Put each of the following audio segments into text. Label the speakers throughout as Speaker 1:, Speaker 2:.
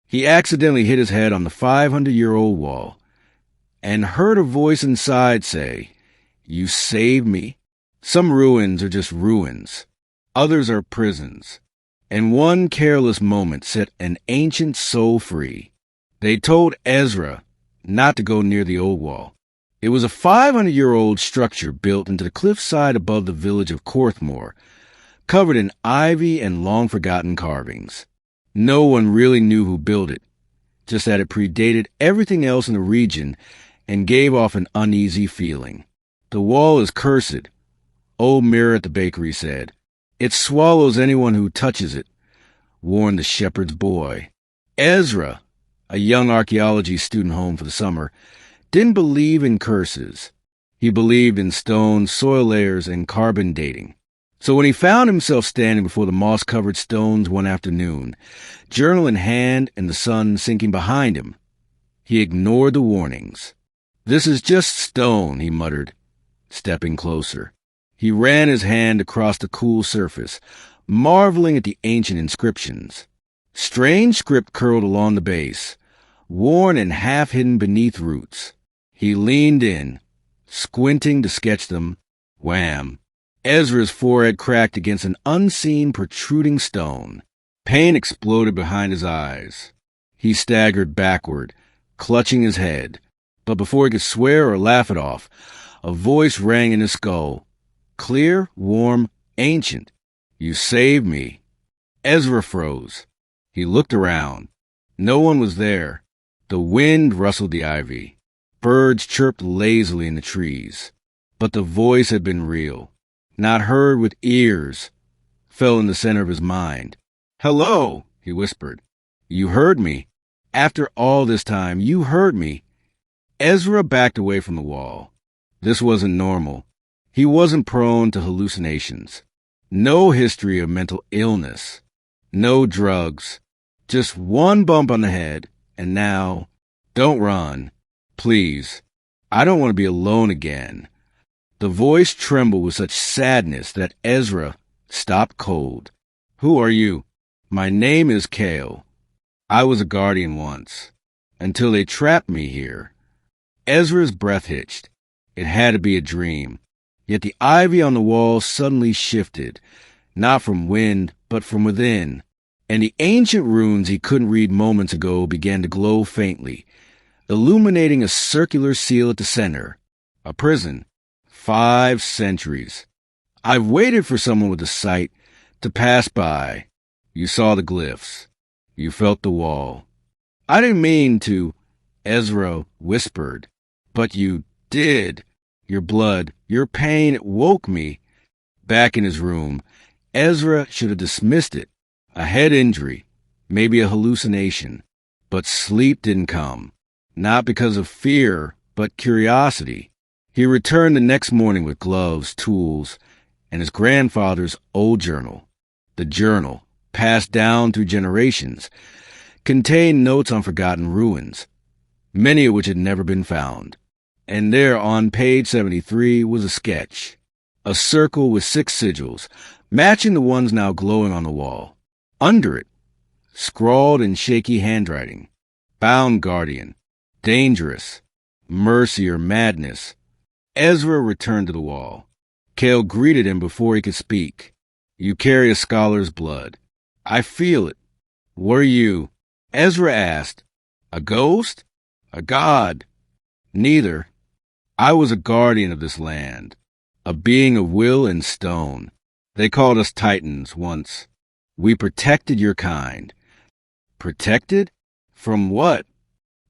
Speaker 1: He accidentally hit his head on the 500-year-old wall and heard a voice inside say, "You saved me." Some ruins are just ruins. Others are prisons. And one careless moment set an ancient soul free. They told Ezra not to go near the old wall. It was a 500-year-old structure built into the cliffside above the village of Corthmore, covered in ivy and long-forgotten carvings. No one really knew who built it, just that it predated everything else in the region and gave off an uneasy feeling. "The wall is cursed," old Mirror at the bakery said. "It swallows anyone who touches it," warned the shepherd's boy. Ezra, a young archaeology student home for the summer, didn't believe in curses. He believed in stone, soil layers, and carbon dating. So when he found himself standing before the moss-covered stones one afternoon, journal in hand and the sun sinking behind him, he ignored the warnings. "This is just stone," he muttered, stepping closer. He ran his hand across the cool surface, marveling at the ancient inscriptions. Strange script curled along the base, worn and half-hidden beneath roots. He leaned in, squinting to sketch them. Wham! Ezra's forehead cracked against an unseen protruding stone. Pain exploded behind his eyes. He staggered backward, clutching his head. But before he could swear or laugh it off, a voice rang in his skull. Clear, warm, ancient. "You saved me." Ezra froze. He looked around. No one was there. The wind rustled the ivy. Birds chirped lazily in the trees. But the voice had been real. Not heard with ears, fell in the center of his mind. "Hello," he whispered. "You heard me. After all this time, you heard me." Ezra backed away from the wall. This wasn't normal. He wasn't prone to hallucinations. No history of mental illness. No drugs. Just one bump on the head, and now, "Don't run. Please. I don't want to be alone again." The voice trembled with such sadness that Ezra stopped cold. "Who are you?" "My name is Kale. I was a guardian once, until they trapped me here." Ezra's breath hitched. It had to be a dream. Yet the ivy on the wall suddenly shifted, not from wind, but from within. And the ancient runes he couldn't read moments ago began to glow faintly, illuminating a circular seal at the center. A prison. 5 centuries. "I've waited for someone with the sight to pass by." You saw the glyphs. You felt the wall. "I didn't mean to," Ezra whispered. "But you did. Your blood, your pain, it woke me." Back in his room, Ezra should have dismissed it. A head injury, maybe a hallucination. But sleep didn't come. Not because of fear, but curiosity. He returned the next morning with gloves, tools, and his grandfather's old journal. The journal, passed down through generations, contained notes on forgotten ruins, many of which had never been found. And there on page 73 was a sketch, a circle with 6 sigils, matching the ones now glowing on the wall. Under it, scrawled in shaky handwriting, "Bound Guardian, Dangerous, Mercy or Madness." Ezra returned to the wall. Kale greeted him before he could speak. "You carry a scholar's blood. I feel it. What are you?" Ezra asked. "A ghost? A god?" "Neither. I was a guardian of this land, a being of will and stone. They called us Titans once. We protected your kind." "Protected? From what?"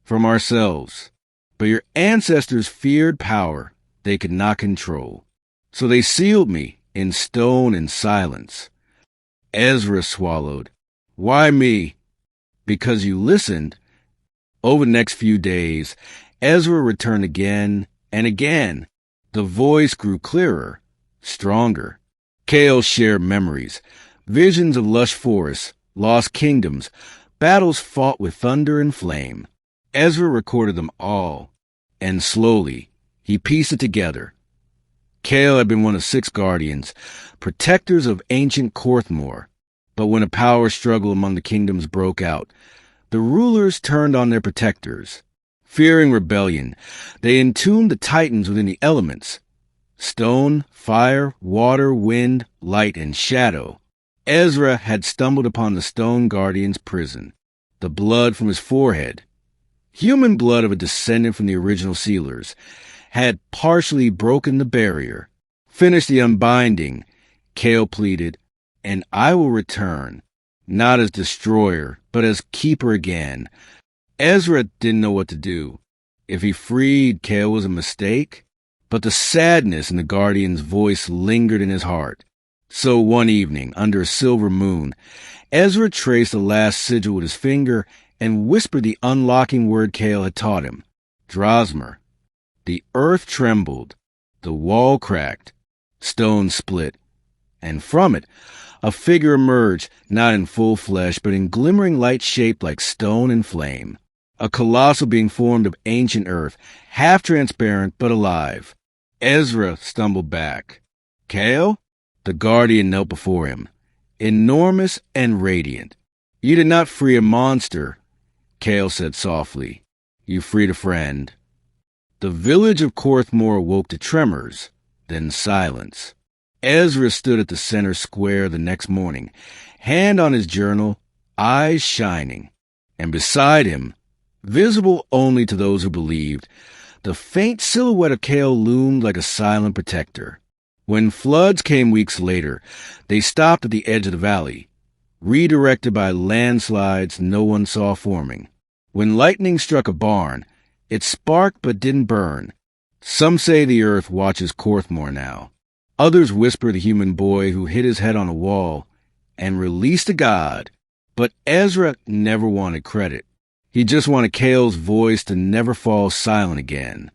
Speaker 1: "From ourselves. But your ancestors feared power they could not control. So they sealed me in stone and silence." Ezra swallowed. "Why me?" "Because you listened." Over the next few days, Ezra returned again and again. The voice grew clearer, stronger. Kale shared memories, visions of lush forests, lost kingdoms, battles fought with thunder and flame. Ezra recorded them all, and slowly he pieced it together. Kale had been one of 6 guardians, protectors of ancient Corthmore. But when a power struggle among the kingdoms broke out, the rulers turned on their protectors. Fearing rebellion, they entombed the titans within the elements: stone, fire, water, wind, light, and shadow. Ezra had stumbled upon the stone guardian's prison. The blood from his forehead, human blood of a descendant from the original sealers, had partially broken the barrier. Finish the unbinding, Kale pleaded, and I will return, not as destroyer, but as keeper again. Ezra didn't know what to do. If he freed Kale was a mistake, but the sadness in the guardian's voice lingered in his heart. So one evening, under a silver moon, Ezra traced the last sigil with his finger and whispered the unlocking word Kale had taught him: Drosmer. The earth trembled, the wall cracked, stone split, and from it a figure emerged, not in full flesh, but in glimmering light shaped like stone and flame. A colossal being formed of ancient earth, half transparent but alive. Ezra stumbled back. Kale? The guardian knelt before him, enormous and radiant. You did not free a monster, Kale said softly. You freed a friend. The village of Korthmore awoke to tremors, then silence. Ezra stood at the center square the next morning, hand on his journal, eyes shining. And beside him, visible only to those who believed, the faint silhouette of Kale loomed like a silent protector. When floods came weeks later, they stopped at the edge of the valley, redirected by landslides no one saw forming. When lightning struck a barn, it sparked but didn't burn. Some say the earth watches Korthmore now. Others whisper the human boy who hit his head on a wall and released a god. But Ezra never wanted credit. He just wanted Kale's voice to never fall silent again.